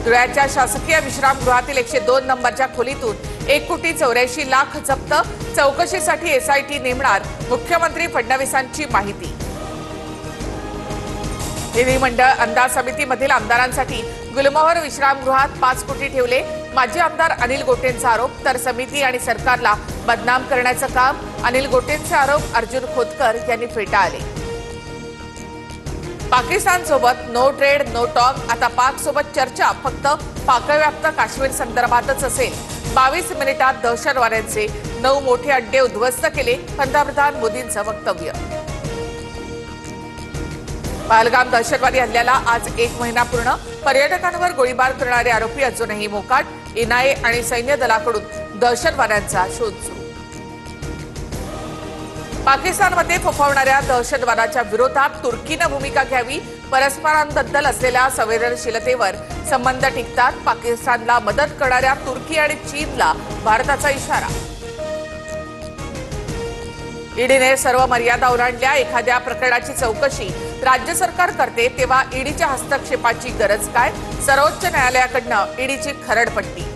धुळ्याच्या शासकीय विश्रामगृहातील 102 नंबरच्या खोलीतून 1,84,00,000 जप्त, चौकशीसाठी एसआयटी नेमणार, मुख्यमंत्री फडणवीसांची माहिती। विधिमंडळ अंदाज समितीमधील आमदारांसाठी गुलमोहर विश्रामगृहात 5 कोटी ठेवले, माजी आमदार अनिल गोटेंचा आरोप। तर समिती आणि सरकारला बदनाम करण्याचं काम, अनिल गोटेंचे आरोप अर्जुन खोतकर यांनी फेटाळले। पाकिस्तान सोबत नो ट्रेड नो टॉक, आता पाक सोबत चर्चा फक्त पाकव्याप्त काश्मीर संदर्भातच असेल। 22 मिनिटात दहशतवाद्यांचे 9 मोठे अड्डे उद्ध्वस्त केले, पंतप्रधान मोदींचं वक्तव्य। पहलगाम दहशतवादी हल्ल्याला आज 1 महिना पूर्ण, पर्यटकांवर गोळीबार करणारे आरोपी अजूनही मोकाट, एनआयए आणि सैन्य दलाकडून दहशतवाद्यांचा शोध सुरू। पाकिस्तानमध्ये फोफावणाऱ्या दहशतवादाच्या विरोधात तुर्कीनं भूमिका घ्यावी, परस्परांबद्दल असलेल्या संवेदनशीलतेवर संबंध टिकतात, पाकिस्तानला मदत करणाऱ्या तुर्की आणि चीनला भारताचा इशारा। ईडीने सर्व मर्यादा ओलांडल्या, एखाद्या प्रकरणाची चौकशी राज्य सरकार करते तेव्हा ईडीच्या हस्तक्षेपाची गरज काय, सर्वोच्च न्यायालयाकडनं ईडीची खरडपट्टी।